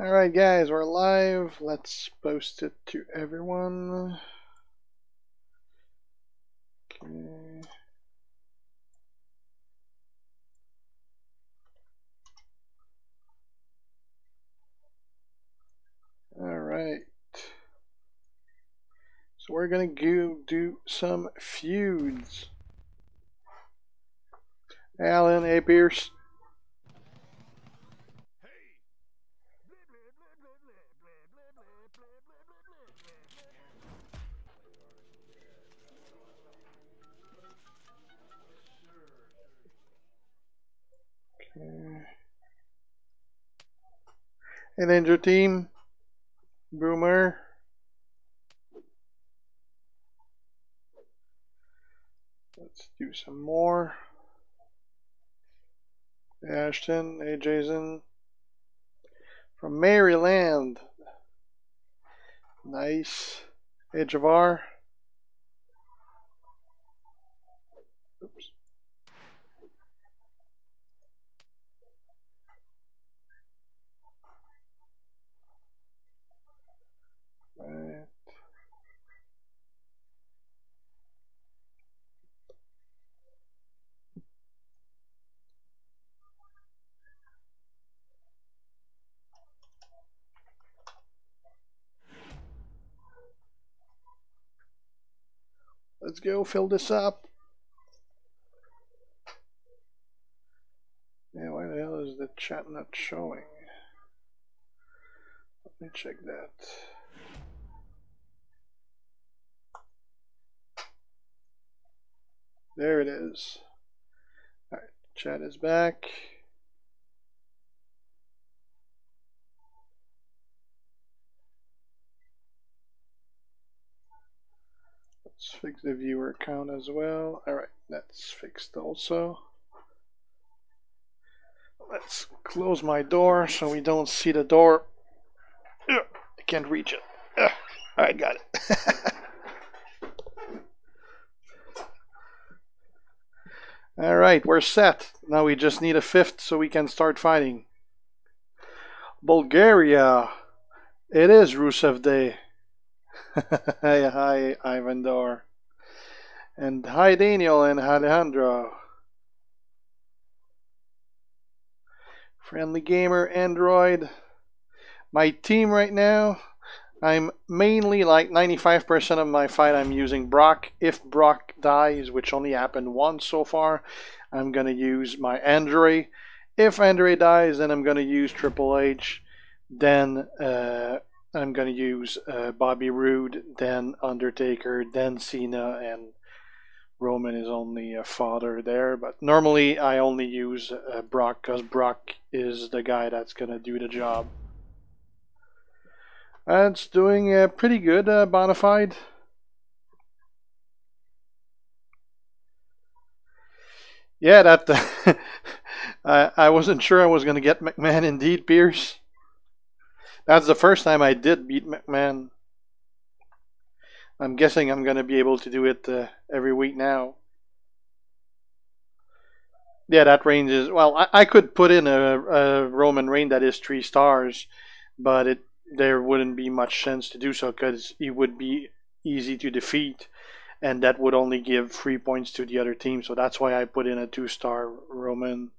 Alright guys, we're live. Let's post it to everyone. Okay. Alright. So we're gonna go do some feuds. Alan, hey Pierce. Okay. Hey Ninja Team. Boomer. Let's do some more. Ashton, hey Jason. From Maryland. Nice. Hey Javar. Oops. Right. Let's go fill this up. Yeah, why the hell is the chat not showing? Let me check that. There it is. Alright, chat is back. Let's fix the viewer count as well. Alright, that's fixed also. Let's close my door so we don't see the door. Ugh, I can't reach it. Alright, got it. Alright, we're set. Now we just need a fifth so we can start fighting. Bulgaria. It is Rusev Day. Hi, Ivan Dor. And hi, Daniel and Alejandro. Friendly Gamer, Android. My team right now, I'm mainly like 95% of my fight I'm using Brock. If Brock dies, which only happened once so far, I'm going to use my Andre. If Andre dies, then I'm going to use Triple H. Then I'm going to use Bobby Roode, then Undertaker, then Cena, and Roman is only a fodder there. But normally I only use Brock because Brock is the guy that's going to do the job. It's doing pretty good, Bonafide. Yeah, that I wasn't sure I was going to get McMahon indeed, Pierce. That's the first time I did beat McMahon. I'm guessing I'm going to be able to do it every week now. Yeah, that range is... Well, I could put in a Roman Reign that is 3 stars, but there wouldn't be much sense to do so because he would be easy to defeat, and that would only give 3 points to the other team. So that's why I put in a 2-star Roman.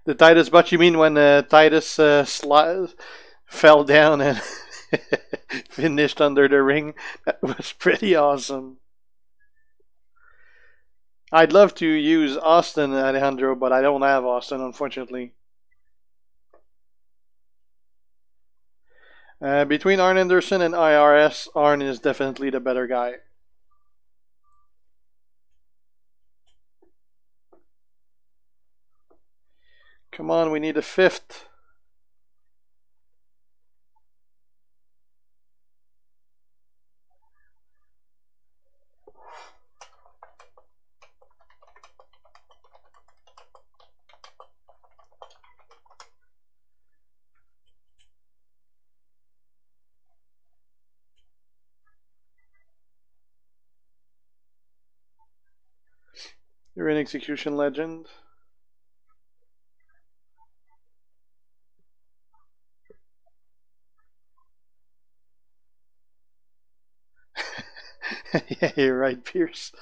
The Titus, but you mean when Titus fell down and finished under the ring? That was pretty awesome. I'd love to use Austin, Alejandro, but I don't have Austin, unfortunately. Between Arn Anderson and IRS, Arn is definitely the better guy. Come on, we need a fifth. You're an execution legend. Yeah, you're right, Pierce.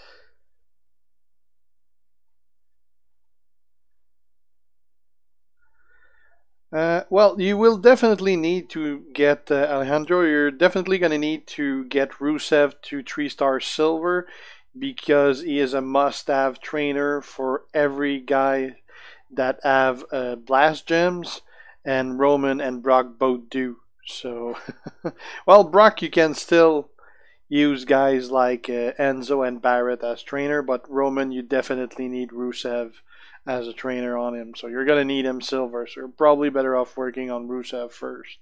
Well, you will definitely need to get Alejandro. You're definitely going to need to get Rusev to 3-star silver because he is a must-have trainer for every guy that have blast gems, and Roman and Brock both do. So, well, Brock, you can still use guys like Enzo and Barrett as trainer, but Roman, you definitely need Rusev as a trainer on him. So you're going to need him silver. So you're probably better off working on Rusev first.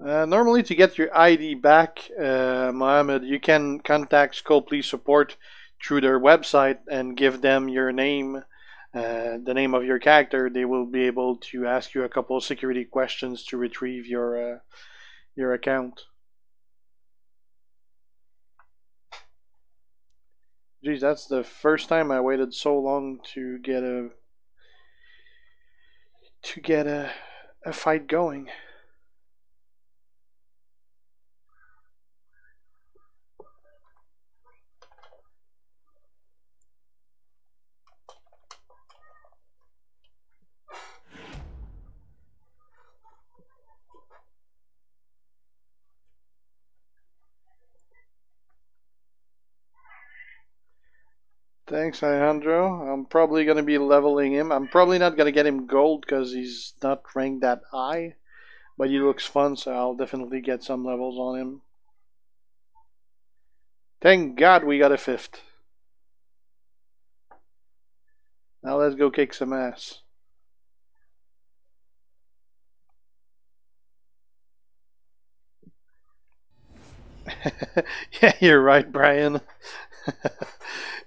Normally, to get your ID back, Mohammed, you can contact Scopely support through their website and give them your name, the name of your character. They will be able to ask you a couple of security questions to retrieve your account. Geez, that's the first time I waited so long to get a fight going. Thanks, Alejandro. I'm probably going to be leveling him. I'm probably not going to get him gold because he's not ranked that high. But he looks fun, so I'll definitely get some levels on him. Thank God we got a 5th. Now let's go kick some ass. Yeah, you're right, Brian.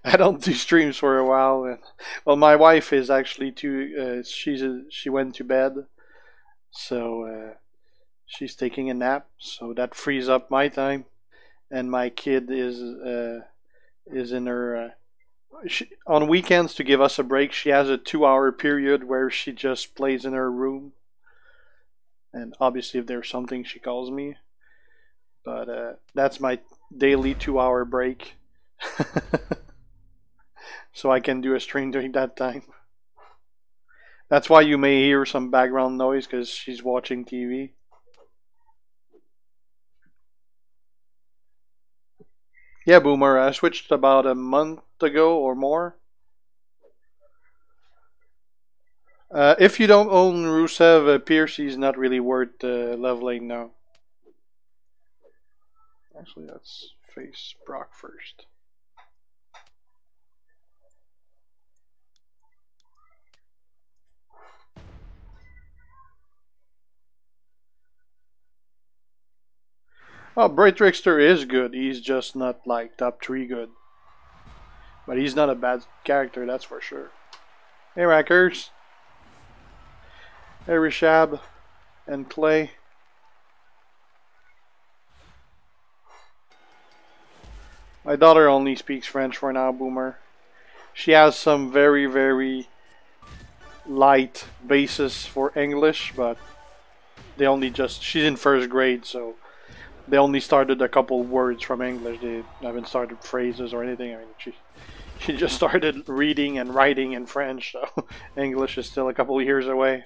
I don't do streams for a while. And, well, my wife is actually too. She went to bed, so she's taking a nap. So that frees up my time, and my kid is in her. On weekends to give us a break. She has a 2-hour period where she just plays in her room, and obviously, if there's something, she calls me. But that's my daily 2-hour break. So I can do a stream during that time. That's why you may hear some background noise because she's watching TV. Yeah, Boomer, I switched about a month ago or more. If you don't own Rusev, Pierce is not really worth leveling now. Actually, let's face Brock first. Oh, Bright Trickster is good. He's just not like top 3 good. But he's not a bad character, that's for sure. Hey, Rackers. Hey, Rishab and Clay. My daughter only speaks French for now, Boomer. She has some very, very light basis for English, but they only just... She's in 1st grade, so they only started a couple words from English. They haven't started phrases or anything. I mean, she just started reading and writing in French, so English is still a couple of years away.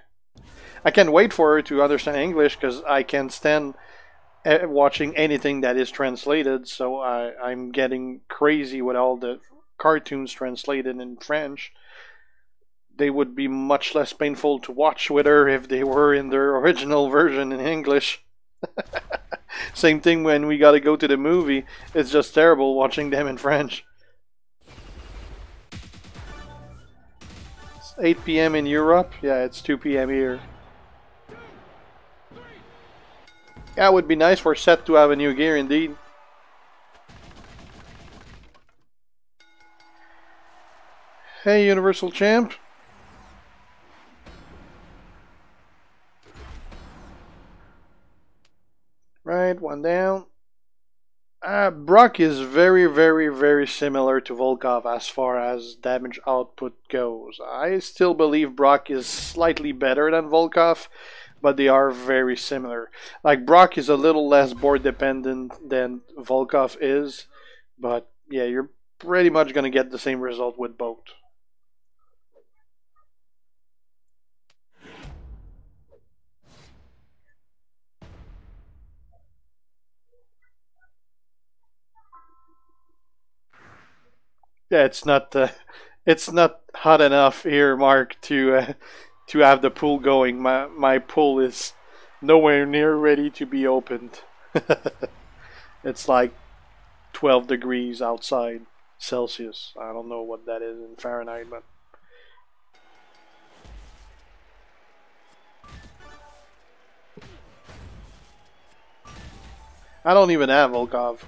I can't wait for her to understand English because I can't stand watching anything that is translated, so I'm getting crazy with all the cartoons translated in French. They would be much less painful to watch with her if they were in their original version in English. Same thing when we gotta go to the movie. It's just terrible watching them in French. It's 8 p.m. in Europe. Yeah, it's 2 p.m. here. Yeah, it would be nice for Seth to have a new gear indeed. Hey, Universal Champ. Right. Alright, one down. Brock is very, very, very similar to Volkov as far as damage output goes. I still believe Brock is slightly better than Volkov, but they are very similar. Like, Brock is a little less board dependent than Volkov is, but yeah, you're pretty much going to get the same result with both. Yeah, it's not hot enough here, Mark, to have the pool going. My pool is nowhere near ready to be opened. It's like 12 degrees outside Celsius. I don't know what that is in Fahrenheit, but I don't even have Volkov.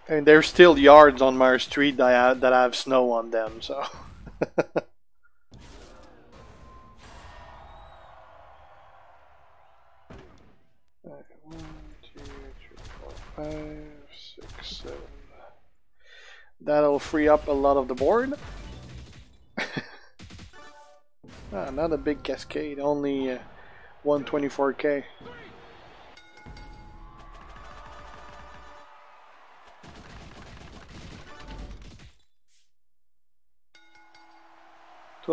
And there's still yards on my street that have snow on them, so. 1, 2, 3, 4, 5, 6, 7. That'll free up a lot of the board. Not a big cascade, only 124k.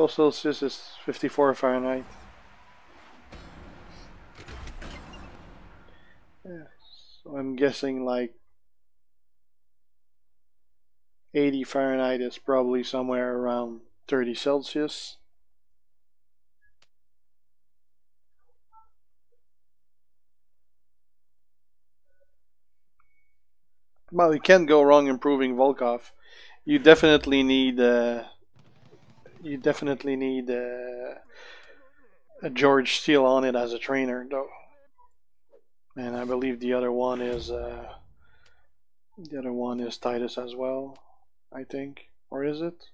Celsius is 54 Fahrenheit. Yeah, so I'm guessing like 80 Fahrenheit is probably somewhere around 30 Celsius. Well, you can't go wrong improving Volkov. You definitely need a George Steele on it as a trainer, though. And I believe the other one is Titus as well, I think, or is it?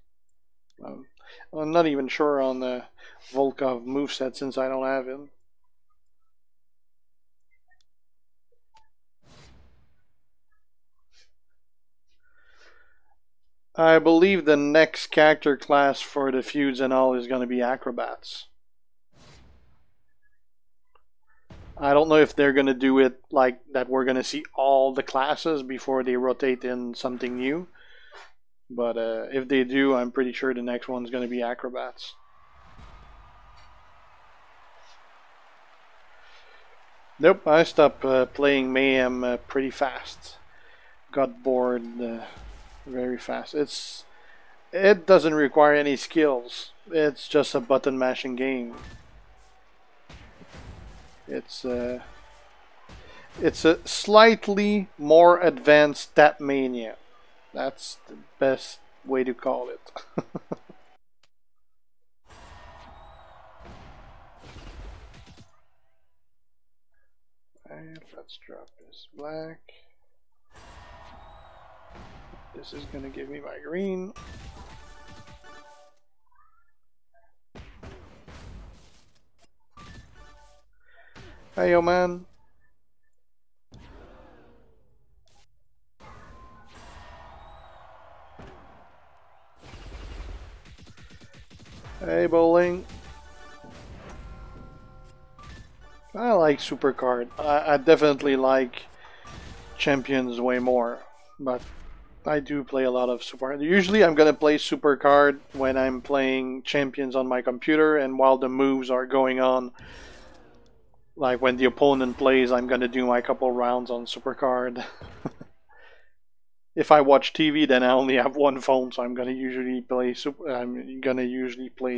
I'm not even sure on the Volkov moveset since I don't have him. I believe the next character class for the feuds and all is going to be acrobats. I don't know if they're going to do it like that. We're going to see all the classes before they rotate in something new. But if they do, I'm pretty sure the next one's going to be acrobats. Nope, I stopped playing Mayhem pretty fast. Got bored very fast. It doesn't require any skills. It's just a button mashing game. It's a slightly more advanced Tapmania. That's the best way to call it. Alright, let's drop this black. This is gonna give me my green. Hey, yo, man. Hey, bowling. I like Supercard. I definitely like Champions way more, but I do play a lot of Supercard. Usually I'm gonna play Supercard when I'm playing Champions on my computer, and while the moves are going on, like when the opponent plays, I'm gonna do my couple rounds on Supercard. If I watch TV, then I only have one phone, so I'm gonna usually play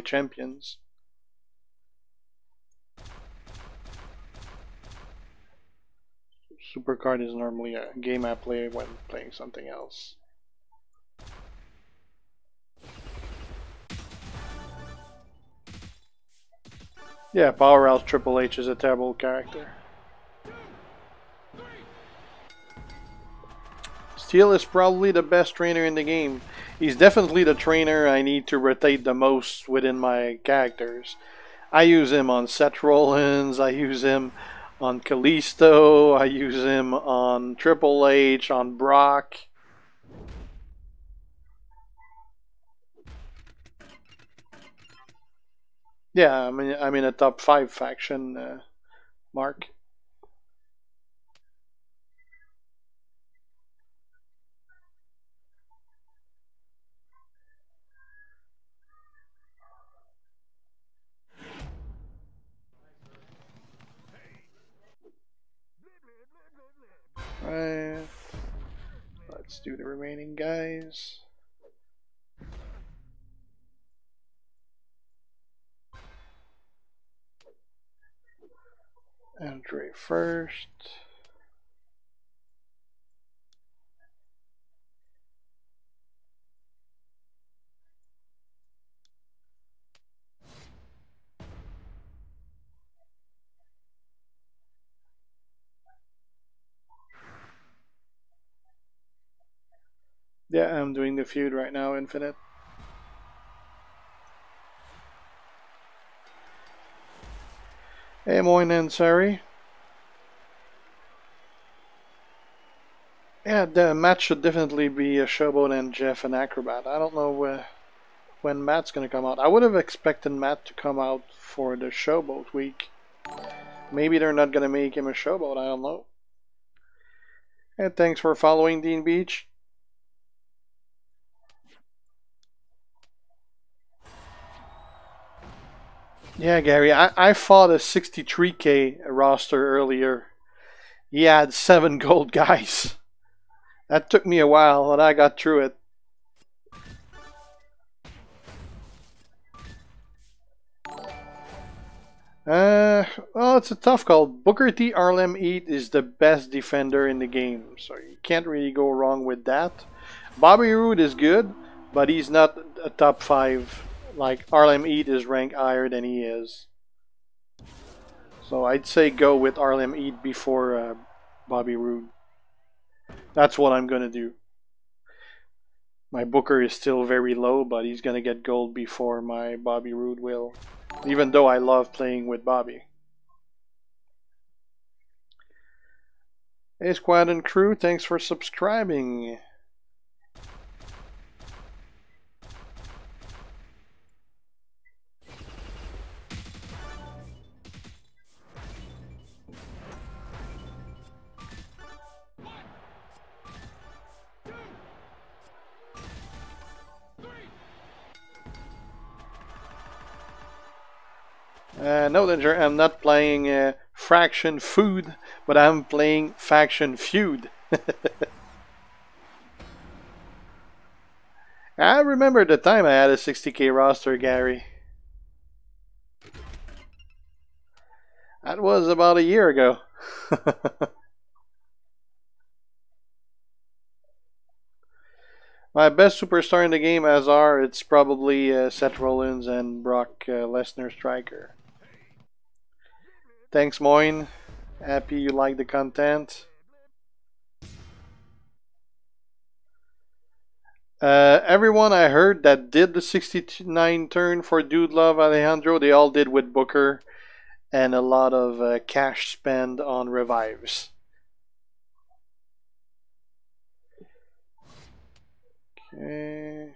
Champions. Supercard is normally a game I play when playing something else. Yeah, Powerhouse Triple H is a terrible character. Steel is probably the best trainer in the game. He's definitely the trainer I need to rotate the most within my characters. I use him on Seth Rollins, I use him on Kalisto, I use him on Triple H, on Brock. Yeah, I'm in a top 5 faction mark. Right. Let's do the remaining guys. Andre first. Yeah, I'm doing the feud right now, Infinite. Hey, Moin, sorry. Yeah, the match should definitely be a Showboat and Jeff and Acrobat. I don't know when Matt's gonna come out. I would have expected Matt to come out for the Showboat week. Maybe they're not gonna make him a Showboat, I don't know. And thanks for following Dean Beach. Yeah, Gary, I fought a 63k roster earlier. He had 7 gold guys. That took me a while, but I got through it. Well, it's a tough call. Booker T. Harlem Heat is the best defender in the game, so you can't really go wrong with that. Bobby Roode is good, but he's not a top 5. Like, Harlem Heat is ranked higher than he is. So I'd say go with Harlem Heat before Bobby Roode. That's what I'm going to do. My Booker is still very low, but he's going to get gold before my Bobby Roode will. Even though I love playing with Bobby. Hey Squad and Crew, thanks for subscribing. No danger, I'm not playing Fraction Food, but I'm playing Faction Feud. I remember the time I had a 60k roster, Gary. That was about a year ago. My best superstar in the game, as are, it's probably Seth Rollins and Brock Lesnar Striker. Thanks, Moin. Happy you like the content. Everyone I heard that did the 69 turn for Dude Love Alejandro, they all did with Booker and a lot of cash spend on revives. Okay.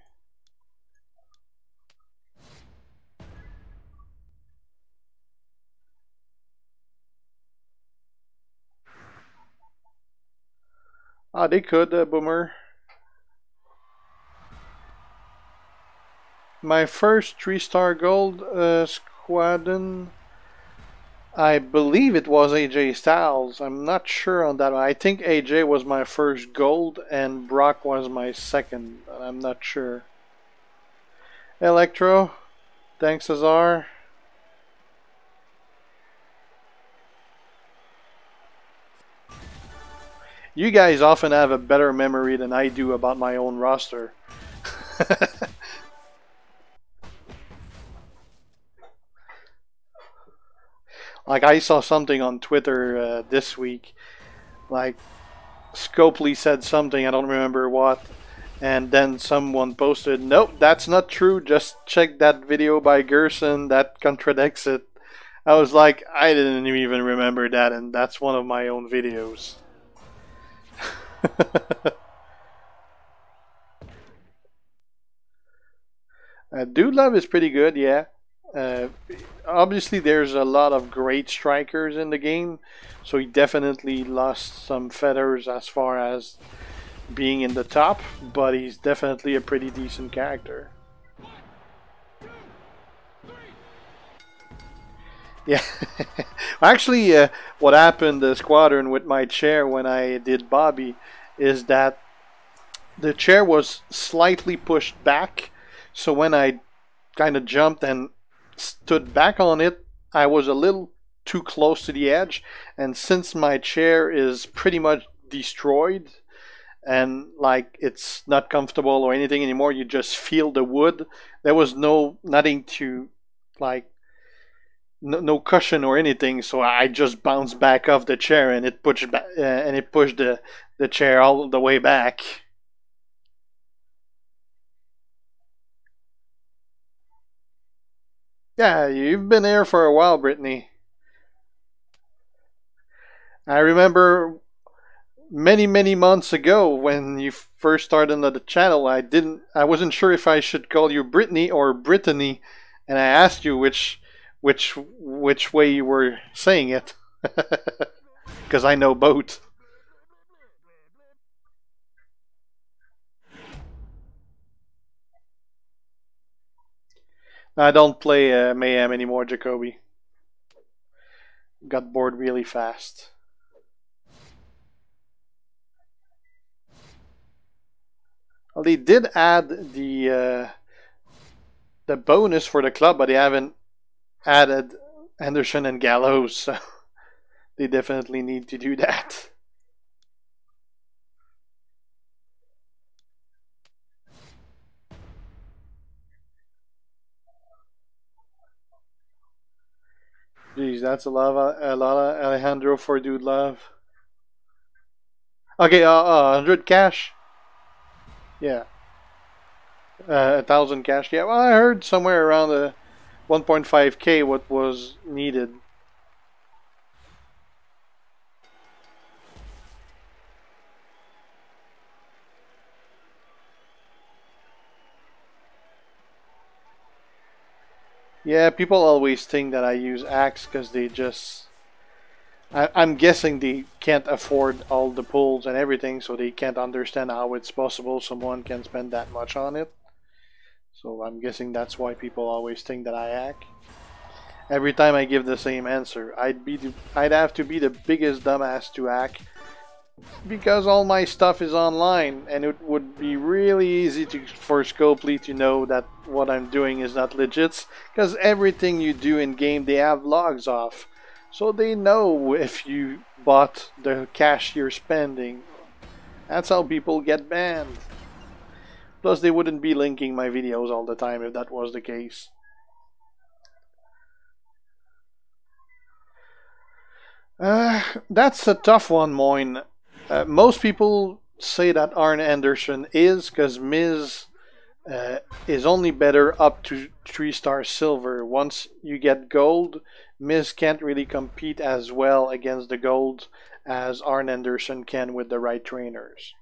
Ah, they could, Boomer. My first 3-star gold squadron, I believe it was AJ Styles. I'm not sure on that one. I think AJ was my first gold and Brock was my second, but I'm not sure. Electro, thanks Azar. You guys often have a better memory than I do about my own roster. Like, I saw something on Twitter this week. Like, Scopely said something, I don't remember what. And then someone posted, nope, that's not true. Just check that video by Guersan. That contradicts it. I was like, I didn't even remember that, and that's one of my own videos. Dude Love is pretty good, yeah. Uh, Obviously, there's a lot of great strikers in the game, so he definitely lost some feathers as far as being in the top, but he's definitely a pretty decent character. Yeah. Actually, what happened the squadron with my chair when I did Bobby is that the chair was slightly pushed back, so when I kind of jumped and stood back on it, I was a little too close to the edge, and since my chair is pretty much destroyed and like it's not comfortable or anything anymore, you just feel the wood. There was nothing to like no cushion or anything, so I just bounced back off the chair and it pushed the chair all the way back. Yeah, you've been here for a while, Brittany. I remember many months ago when you first started on the channel, I wasn't sure if I should call you Brittany or Brittany, and I asked you which way you were saying it, because I know both. I don't play Mayhem anymore, Jacoby. Got bored really fast. Well, they did add the bonus for the club, but they haven't added Anderson and Gallows, so they definitely need to do that. Jeez, that's a lot of Alejandro for Dude Love. Okay, 100 cash. Yeah, 1,000 cash. Yeah, well, I heard somewhere around 1.5k what was needed. Yeah, people always think that I use Axe because they just... I'm guessing they can't afford all the pulls and everything, so they can't understand how it's possible someone can spend that much on it. So I'm guessing that's why people always think that I hack. Every time I give the same answer, I'd have to be the biggest dumbass to hack, because all my stuff is online, and it would be really easy for Scopely to know that what I'm doing is not legit, because everything you do in game they have logs off, so they know if you bought the cash you're spending. That's how people get banned. Plus they wouldn't be linking my videos all the time if that was the case. That's a tough one, Moyne. Most people say that Arn Anderson is, because Miz is only better up to 3-star silver. Once you get gold, Miz can't really compete as well against the gold as Arn Anderson can with the right trainers.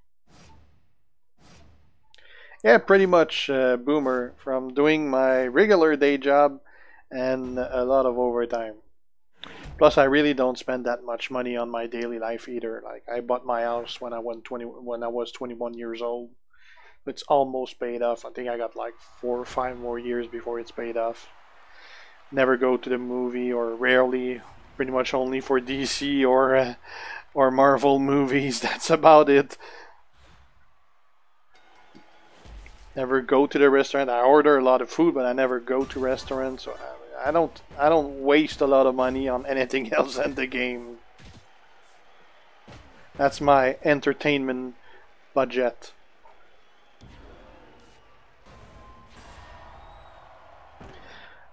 Yeah, pretty much, Boomer, from doing my regular day job and a lot of overtime. Plus, I really don't spend that much money on my daily life either. Like, I bought my house when I was 21 years old. It's almost paid off. I think I got like 4 or 5 more years before it's paid off. Never go to the movie, or rarely. Pretty much only for DC or Marvel movies. That's about it. Never go to the restaurant. I order a lot of food, but I never go to restaurants. So I don't waste a lot of money on anything else in the game. That's my entertainment budget.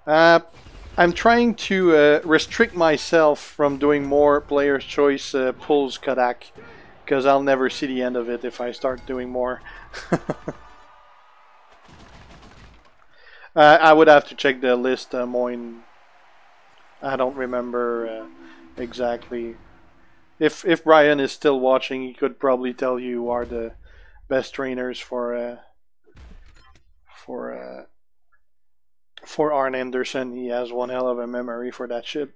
I'm trying to restrict myself from doing more player's choice pulls, Kodak, because I'll never see the end of it if I start doing more. I would have to check the list, Moin. I don't remember exactly. If Brian is still watching, he could probably tell you who are the best trainers for Arn Anderson. He has one hell of a memory for that shit.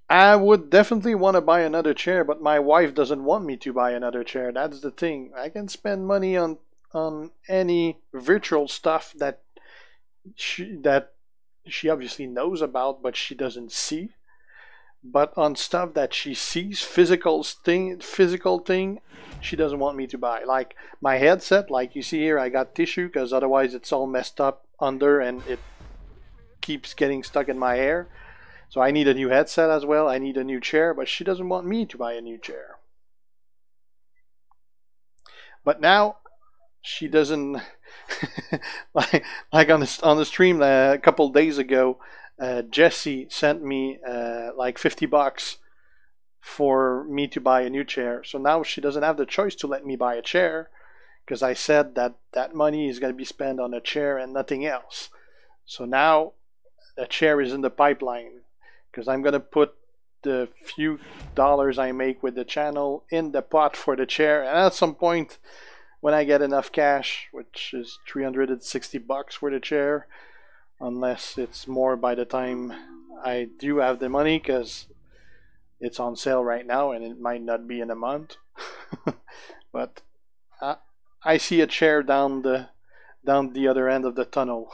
I would definitely want to buy another chair, but my wife doesn't want me to buy another chair. That's the thing. I can spend money on any virtual stuff that she obviously knows about, but she doesn't see. But on stuff that she sees, physical thing, she doesn't want me to buy. Like my headset, like you see here, I got tissue because otherwise it's all messed up under and it keeps getting stuck in my hair. So I need a new headset as well. I need a new chair, but she doesn't want me to buy a new chair. But now she doesn't like on the stream a couple days ago. Jesse sent me like $50 for me to buy a new chair. So now she doesn't have the choice to let me buy a chair because I said that money is going to be spent on a chair and nothing else. So now a chair is in the pipeline because I'm going to put the few dollars I make with the channel in the pot for the chair, and at some point when I get enough cash, which is $360 for the chair, unless it's more by the time I do have the money because it's on sale right now and it might not be in a month. But I see a chair down the other end of the tunnel.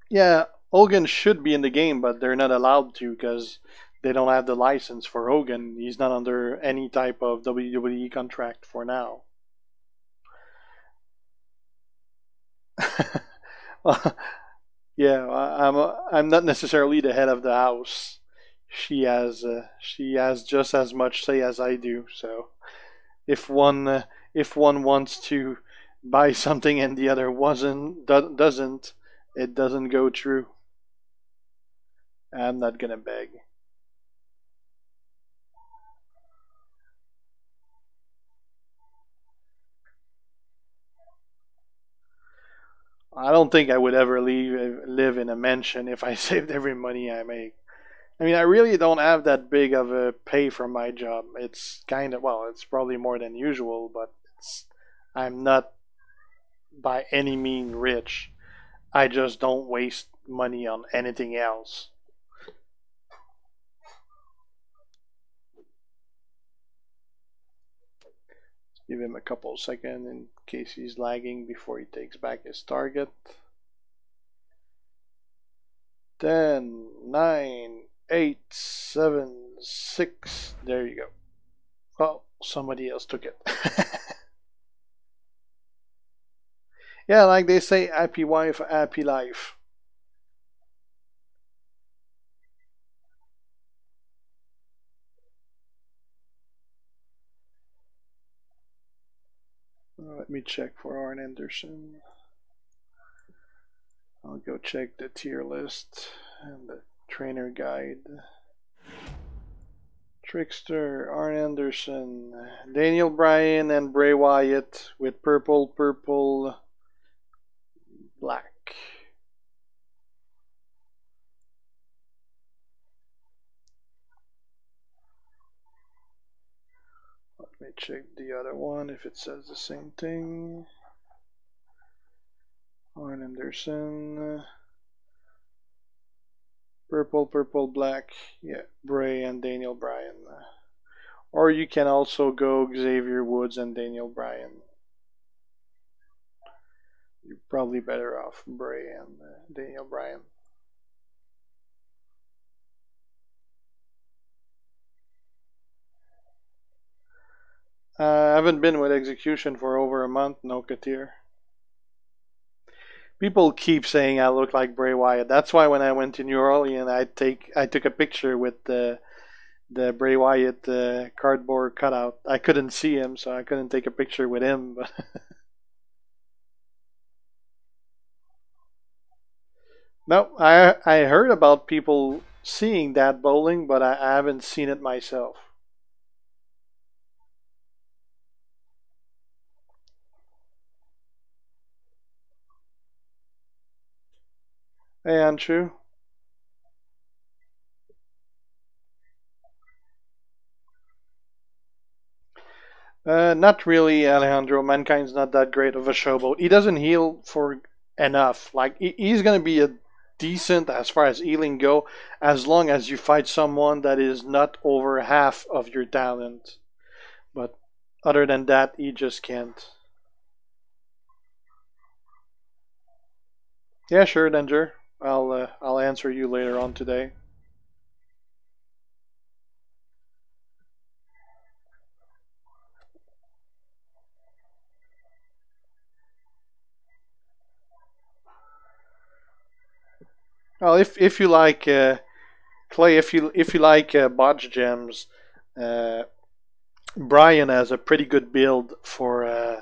Yeah, Hogan should be in the game, but they're not allowed to because they don't have the license for Hogan. He's not under any type of WWE contract for now. Yeah, I'm not necessarily the head of the house. She has just as much say as I do. So if one wants to buy something and the other doesn't, it doesn't go through. I'm not gonna beg. I don't think I would ever live in a mansion if I saved every money I make. I mean, I really don't have that big of a pay for my job. It's kind of, well, it's probably more than usual, but I'm not by any means rich. I just don't waste money on anything else. Give him a couple seconds in case he's lagging before he takes back his target. 10, 9, 8, 7, 6. There you go. Well, somebody else took it. Yeah, like they say, happy wife, happy life. Let me check for Arn Anderson. I'll go check the tier list and the trainer guide. Trickster, Arn Anderson, Daniel Bryan, and Bray Wyatt with purple, black. Let me check the other one if it says the same thing. Arn Anderson, purple, black. Yeah, Bray and Daniel Bryan. Or you can also go Xavier Woods and Daniel Bryan. You're probably better off Bray and Daniel Bryan. I haven't been with Execution for over a month, no Katir. People keep saying I look like Bray Wyatt. That's why when I went to New Orleans, I took a picture with the Bray Wyatt cardboard cutout. I couldn't see him, so I couldn't take a picture with him. But no, I heard about people seeing that bowling, but I haven't seen it myself. Hey, Anshu. Not really, Alejandro. Mankind's not that great of a showboat. He doesn't heal for enough. Like he's gonna be a decent as far as healing go, as long as you fight someone that is not over half of your talent. But other than that, he just can't. Yeah, sure, Danger. I'll answer you later on today. Well, if you like Clay, if you like botch gems, uh, Brian has a pretty good build for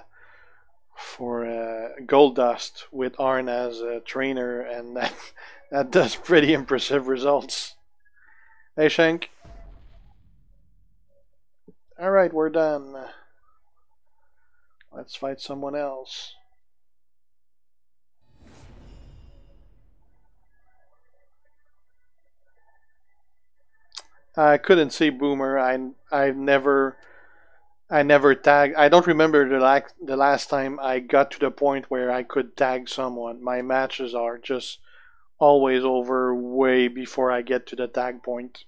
Gold Dust with Arn as a trainer, and that does pretty impressive results. Hey, Shank. All right, we're done. Let's fight someone else. I couldn't see Boomer. I never tagged. I don't remember the last time I got to the point where I could tag someone. My matches are just always over way before I get to the tag point.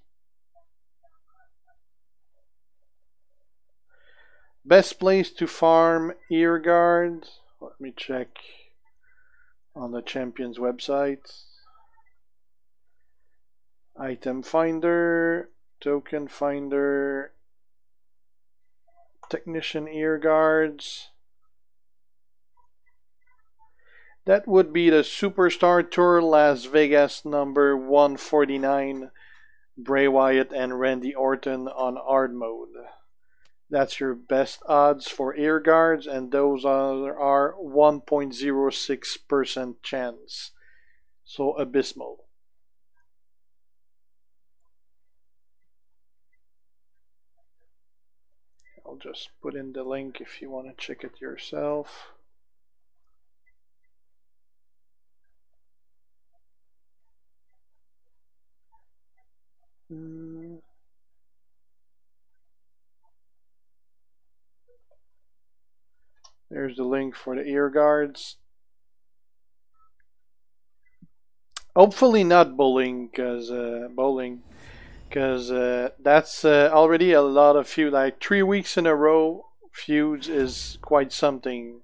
Best place to farm ear guard. Let me check on the Champions website. Item finder, token finder, technician ear guards. That would be the Superstar Tour Las Vegas number 149, Bray Wyatt and Randy Orton on hard mode. That's your best odds for ear guards, and those are 1.06% chance. So abysmal. I'll just put in the link if you want to check it yourself. There's the link for the ear guards. Hopefully not bowling, because that's already a lot of feud. Like 3 weeks in a row, feuds is quite something.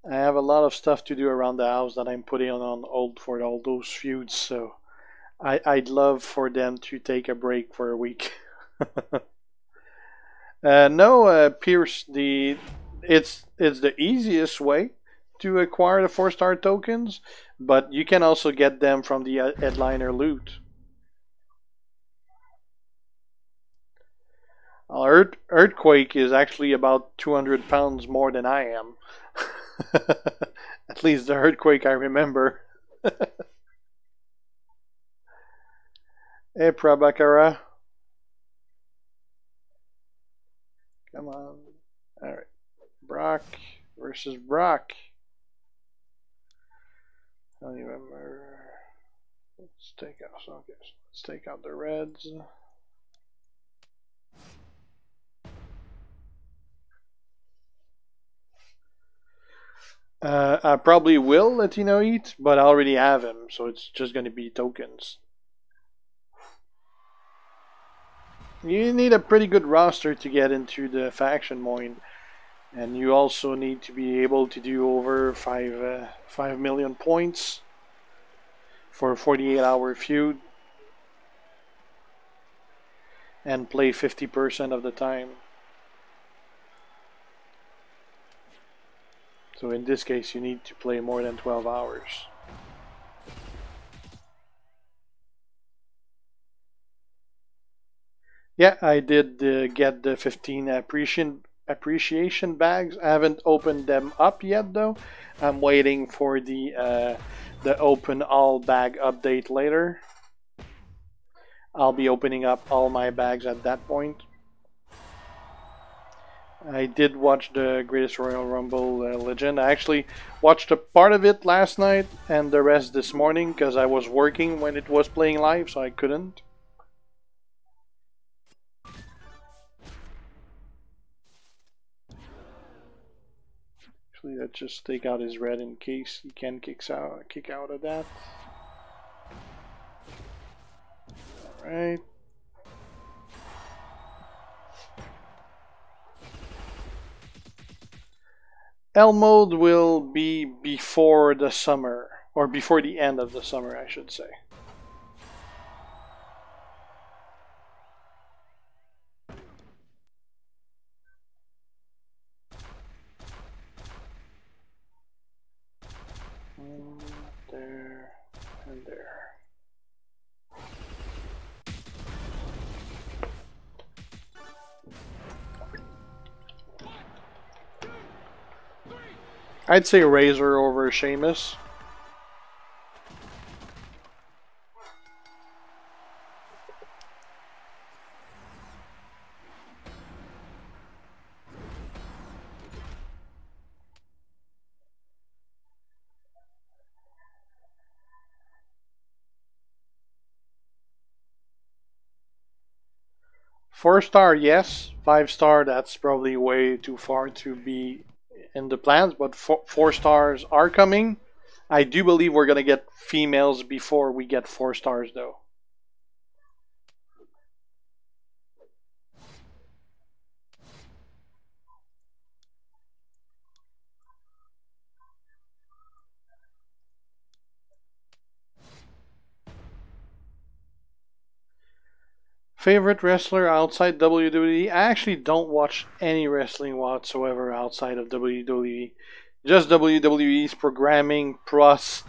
I have a lot of stuff to do around the house that I'm putting on hold for all those feuds. So I'd love for them to take a break for a week. No, Pierce, it's the easiest way to acquire the 4-star tokens, but you can also get them from the headliner loot. Earthquake is actually about 200 pounds more than I am. At least the Earthquake I remember. Hey, Prabhakara. Come on. Alright. Brock versus Brock. I don't even remember. Let's take out. Okay, so let's take out the reds. I probably will Latino eat, but I already have him, so it's just going to be tokens. You need a pretty good roster to get into the faction moin, and you also need to be able to do over 5 million points for a 48-hour feud and play 50% of the time. So in this case, you need to play more than 12 hours. Yeah, I did get the 15 appreciation bags. I haven't opened them up yet though. I'm waiting for the open all bag update later. I'll be opening up all my bags at that point. I did watch the Greatest Royal Rumble Legend. I actually watched a part of it last night and the rest this morning because I was working when it was playing live, so I couldn't. Actually, let's just take out his red in case he can kick out of that. Alright. L mode will be before the summer, or before the end of the summer, I should say. There and there. I'd say Razor over Sheamus. Four-star, yes. Five-star, that's probably way too far to be in the plans, but four stars are coming. I do believe we're going to get females before we get 4 stars, though. Favorite wrestler outside WWE? I actually don't watch any wrestling whatsoever outside of WWE. Just WWE's programming plus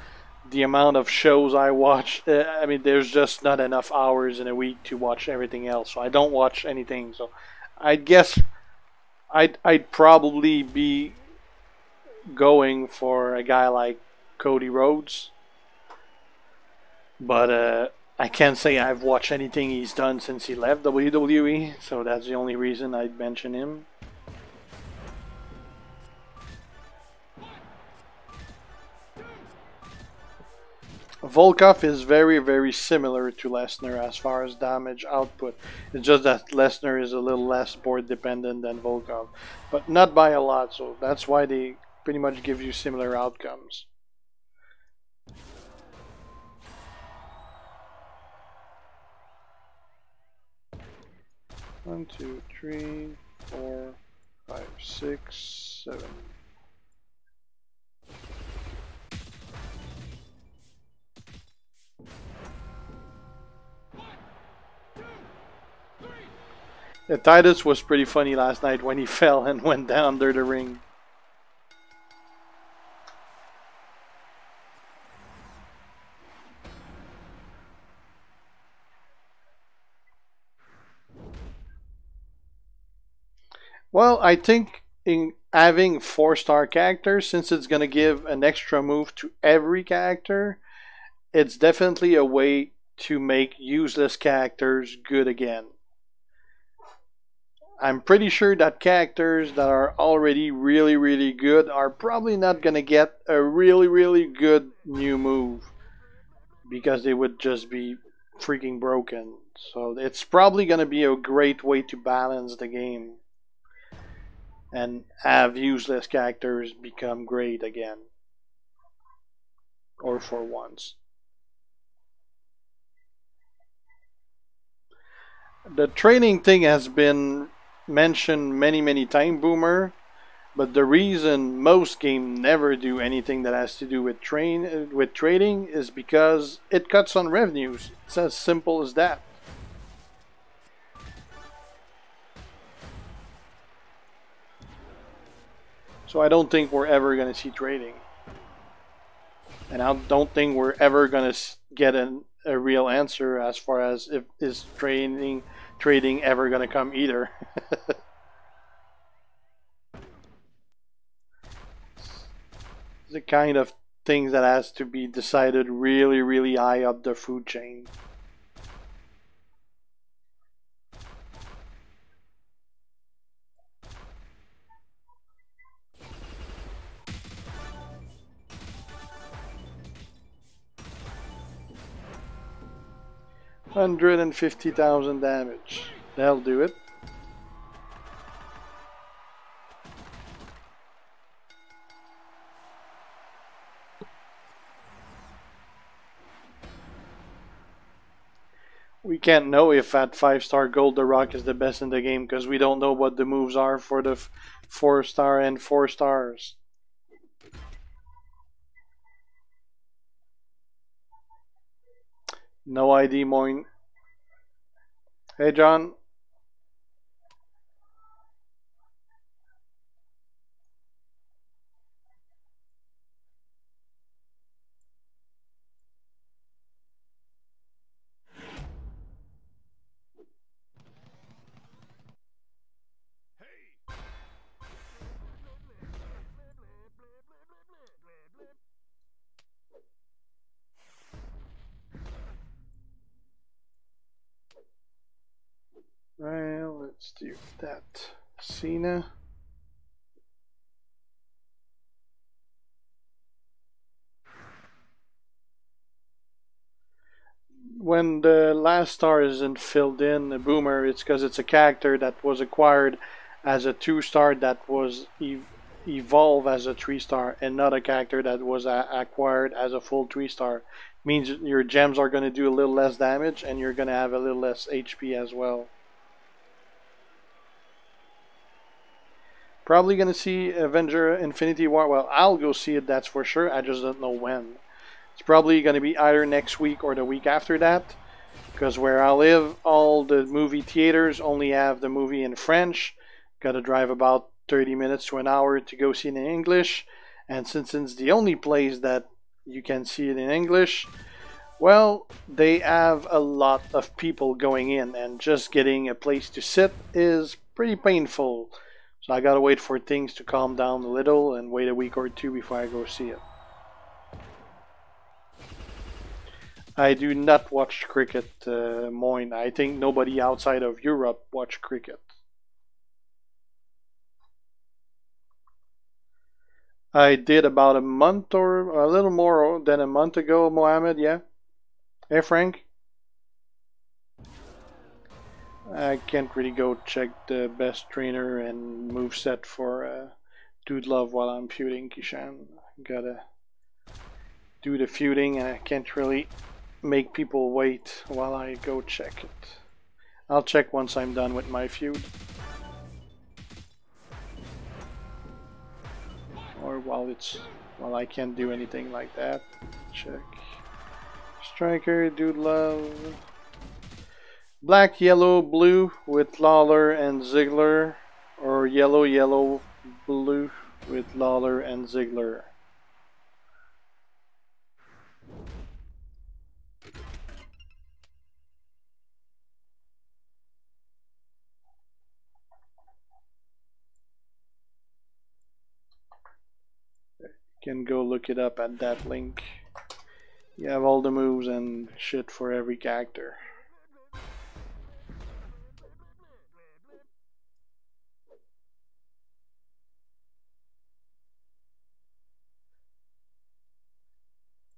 the amount of shows I watch. I mean, there's just not enough hours in a week to watch everything else. So I don't watch anything. So I guess I'd probably be going for a guy like Cody Rhodes. But I can't say I've watched anything he's done since he left WWE, so that's the only reason I'd mention him. Volkov is very, very similar to Lesnar as far as damage output. It's just that Lesnar is a little less board dependent than Volkov, but not by a lot, so that's why they pretty much give you similar outcomes. 1, 2, 3, 4, 5, 6, 7. Yeah, Titus was pretty funny last night when he fell and went down under the ring. Well, I think in having 4-star characters, since it's going to give an extra move to every character, it's definitely a way to make useless characters good again. I'm pretty sure that characters that are already really, really good are probably not going to get a really, really good new move because they would just be freaking broken. So it's probably going to be a great way to balance the game and have useless characters become great again. Or for once. The training thing has been mentioned many times, Boomer, but the reason most games never do anything that has to do with trading is because it cuts on revenues. It's as simple as that. So I don't think we're ever going to see trading. And I don't think we're ever going to get a real answer as far as if is trading trading ever gonna come either. The kind of things that has to be decided really, really high up the food chain. $150,000 damage. That'll do it. We can't know if at 5-star gold the Rock is the best in the game because we don't know what the moves are for the 4-star and 4 stars. No ID, Moin. Hey, John. Well, let's do that. Cena. When the last star isn't filled in, the Boomer, it's because it's a character that was acquired as a 2-star that was evolved as a 3-star, and not a character that was acquired as a full 3-star. Means your gems are going to do a little less damage, and you're going to have a little less HP as well. Probably going to see Avenger Infinity War. Well, I'll go see it, that's for sure. I just don't know when. It's probably going to be either next week or the week after that. Because where I live, all the movie theaters only have the movie in French. Got to drive about 30 minutes to an hour to go see it in English. And since it's the only place that you can see it in English, well, they have a lot of people going in. And just getting a place to sit is pretty painful. So I gotta wait for things to calm down a little and wait a week or two before I go see it. I do not watch cricket, Moin. I think nobody outside of Europe watch cricket. I did about a month or a little more than a month ago, Mohammed, yeah? Hey, Frank? I can't really go check the best trainer and moveset for Dude Love while I'm feuding Guersan. Gotta do the feuding and I can't really make people wait while I go check it. I'll check once I'm done with my feud. Or while I can't do anything like that. Check. Striker, Dude Love. Black, yellow, blue with Lawler and Ziggler, or yellow, yellow, blue with Lawler and Ziggler. You can go look it up at that link. You have all the moves and shit for every character.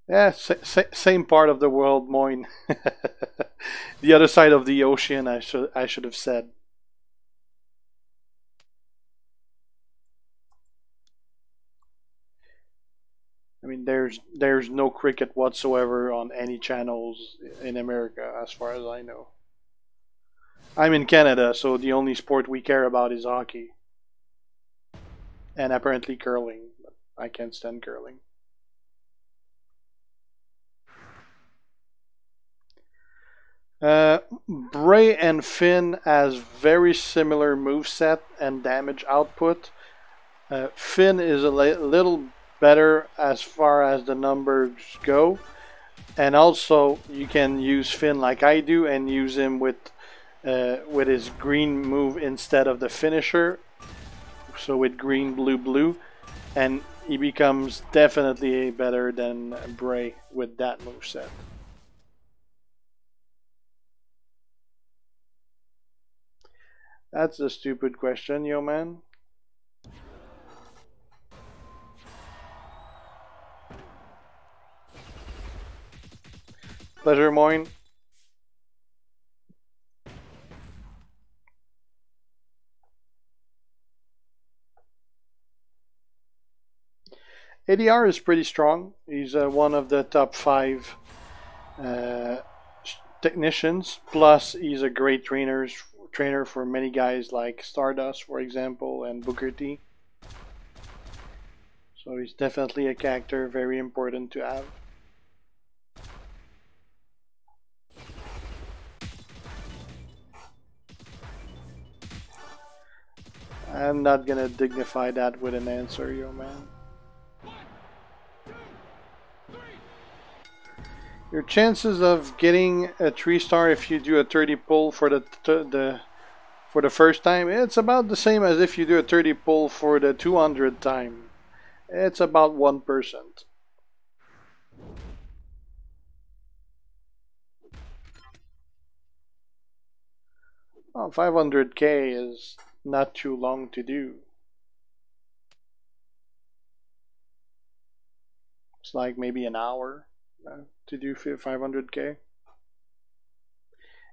Yeah, same part of the world, Moin. The other side of the ocean, I should have said. I mean, there's no cricket whatsoever on any channels in America, as far as I know. I'm in Canada, so the only sport we care about is hockey. And apparently curling. But I can't stand curling. Bray and Finn has very similar moveset and damage output. Finn is a little better as far as the numbers go, and also you can use Finn like I do and use him with with his green move instead of the finisher. So with green, blue, blue, and he becomes definitely better than Bray with that moveset. That's a stupid question, yo man. Pleasure, Moin. ADR is pretty strong. He's one of the top 5 technicians. Plus, he's a great trainer for many guys like Stardust, for example, and Booker T. So he's definitely a character very important to have. I'm not gonna dignify that with an answer, yo man. Your chances of getting a 3-star if you do a 30 pull for the first time, it's about the same as if you do a 30 pull for the 200th time. It's about 1%. Well, 500k is not too long to do. It's like maybe an hour to do 500k.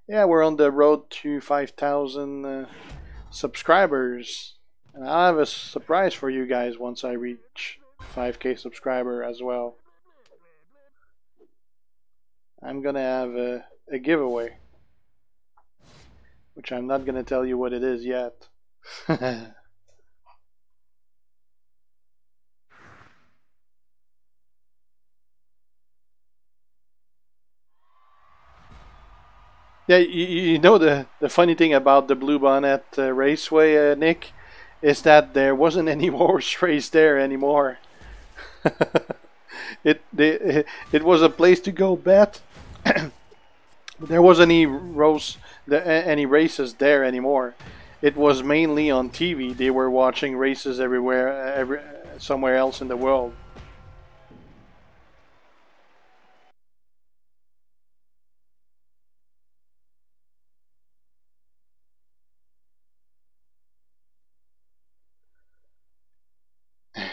Yeah, we're on the road to 5,000 subscribers. And I have a surprise for you guys once I reach 5k subscriber as well. I'm gonna have a giveaway, which I'm not gonna tell you what it is yet. Yeah, you know the funny thing about the Blue Bonnet Raceway, Nick, is that there wasn't any horse race there anymore. It was a place to go bet. There wasn't any races there anymore. It was mainly on TV. They were watching races everywhere, somewhere else in the world.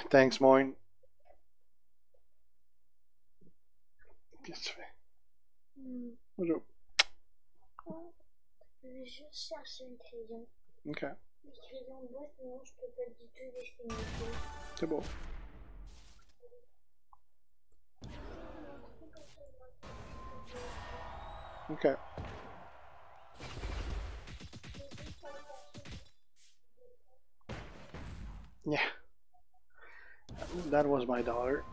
Thanks, Moin. Bonjour. Je cherche un crayon. Ok. Le crayon bois, sinon je peux pas du tout dessiner. C'est bon. Okay. Yeah. That was my daughter.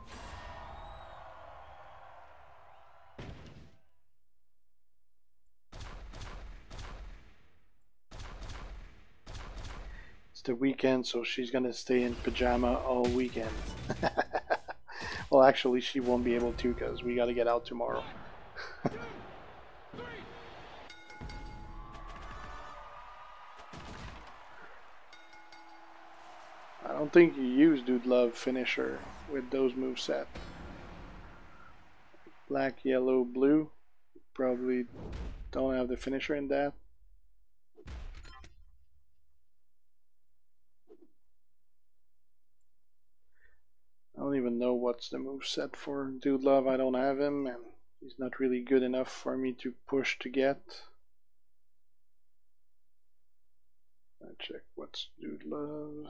It's the weekend, so she's gonna stay in pajama all weekend. Well, actually, she won't be able to because we gotta get out tomorrow. I don't think you use Dude Love finisher with those moveset. Black, yellow, blue. Probably don't have the finisher in that. I don't even know what's the moveset for Dude Love. I don't have him, and he's not really good enough for me to push to get. I check what's Dude Love.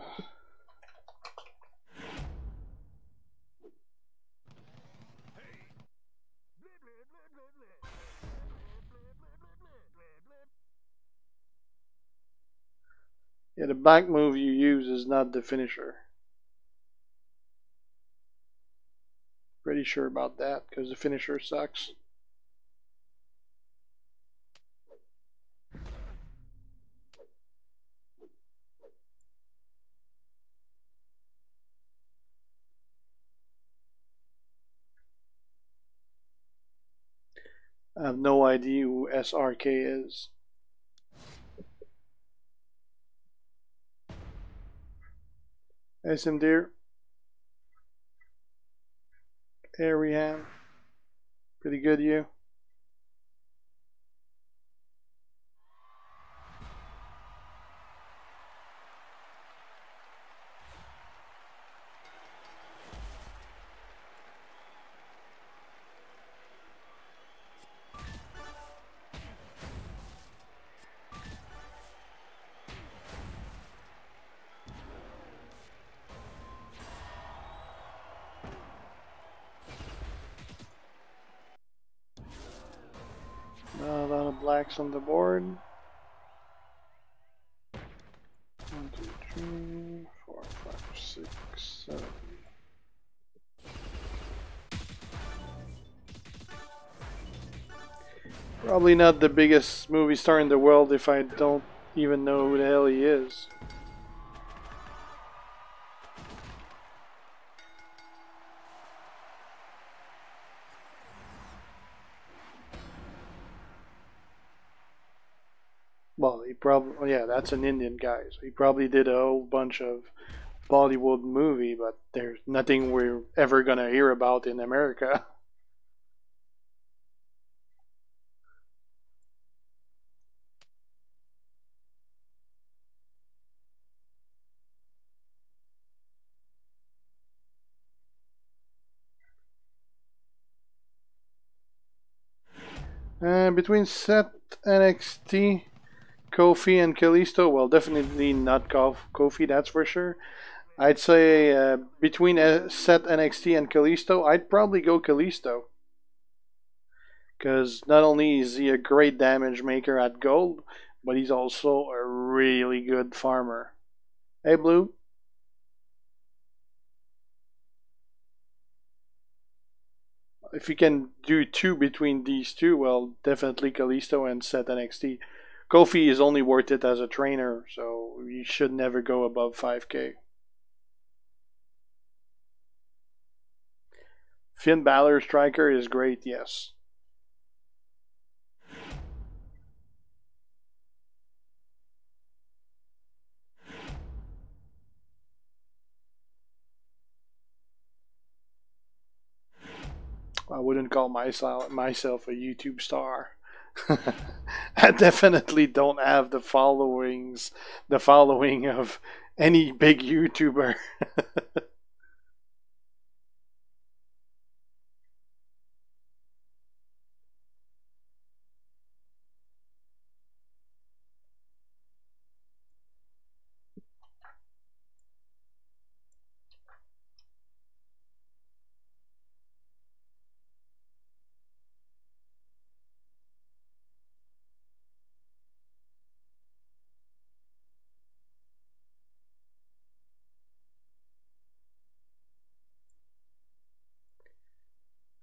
Yeah, the back move you use is not the finisher. Pretty sure about that because the finisher sucks. I have no idea who SRK is. SM Deer. Ariane. Pretty good, you. A lot of blacks on the board. 1, 2, 3, 4, 5, 6, 7. Probably not the biggest movie star in the world if I don't even know who the hell he is. Well, he probably, yeah, that's an Indian guy. So he probably did a whole bunch of Bollywood movie, but there's nothing we're ever gonna hear about in America. Between Seth NXT, Kofi, and Kalisto, well, definitely not Kofi, that's for sure. I'd say between Seth NXT and Kalisto, I'd probably go Kalisto. Because not only is he a great damage maker at gold, but he's also a really good farmer. Hey, Blue. If you can do two between these two, well, definitely Kalisto and Seth NXT. Kofi is only worth it as a trainer, so you should never go above 5K. Finn Balor striker is great, yes. I wouldn't call myself a YouTube star. I definitely don't have the following of any big YouTuber.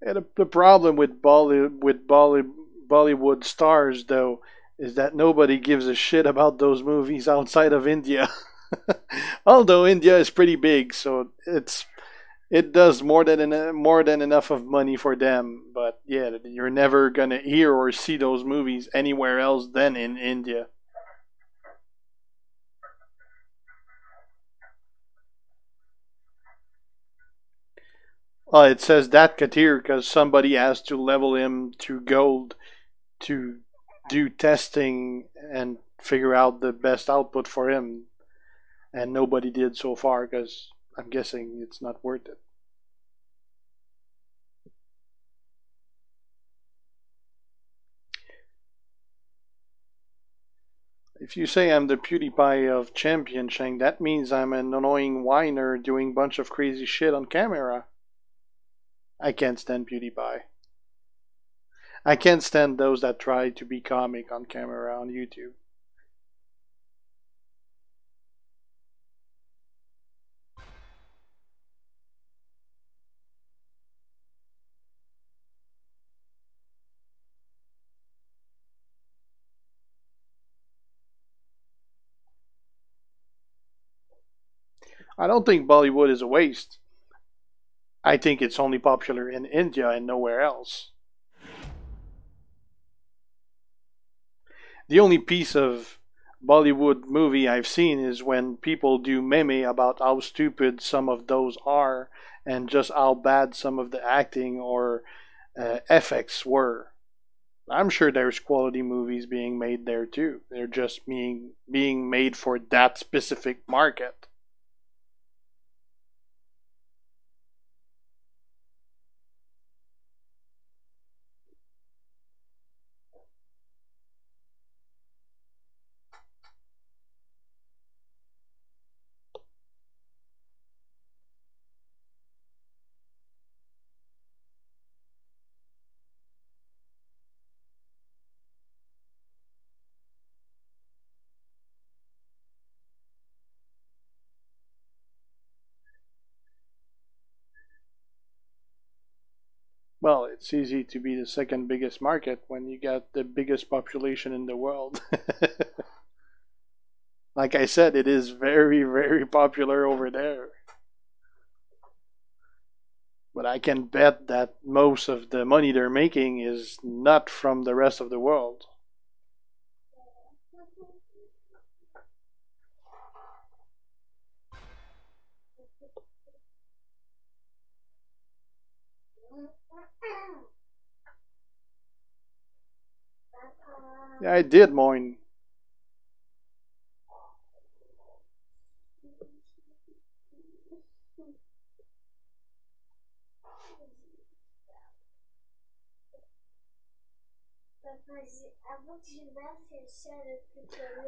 And the problem with Bollywood stars, though, is that nobody gives a shit about those movies outside of India. Although India is pretty big, so it does more than enough of money for them. But yeah, you're never gonna hear or see those movies anywhere else than in India. It says that Katir because somebody has to level him to gold to do testing and figure out the best output for him, and nobody did so far because I'm guessing it's not worth it. If you say I'm the PewDiePie of championship, that means I'm an annoying whiner doing bunch of crazy shit on camera. I can't stand PewDiePie. I can't stand those that try to be comic on camera on YouTube. I don't think Bollywood is a waste. I think it's only popular in India and nowhere else. The only piece of Bollywood movie I've seen is when people do meme about how stupid some of those are and just how bad some of the acting or effects were. I'm sure there's quality movies being made there too. They're just being made for that specific market. Well, it's easy to be the second biggest market when you got the biggest population in the world. Like I said, it is very, very popular over there. But I can bet that most of the money they're making is not from the rest of the world. Yeah, I did mine.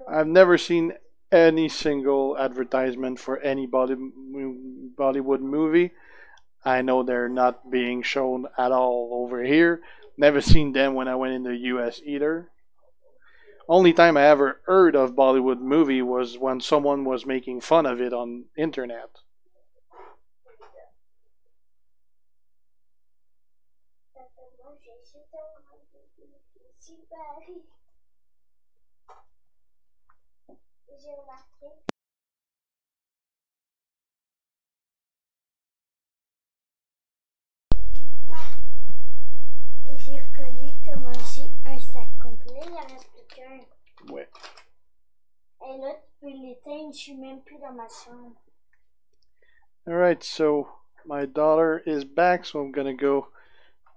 I've never seen any single advertisement for any Bollywood movie. I know they're not being shown at all over here. Never seen them when I went in the US either. Only time I ever heard of Bollywood movie was when someone was making fun of it on internet. J'ai reconnu que t'as mangé un sac complet, il en reste plus qu'un. Ouais. Et là, tu peux l'éteindre, je suis même plus dans ma chambre. Alright, so my daughter is back, so I'm gonna go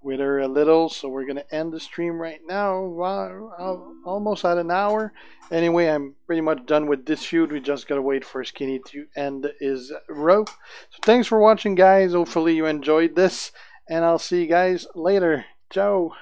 with her a little. So we're gonna end the stream right now. Wow, almost at an hour. Anyway, I'm pretty much done with this feud. We just gotta wait for Skinny to end his row. So thanks for watching, guys. Hopefully you enjoyed this, and I'll see you guys later. Ciao.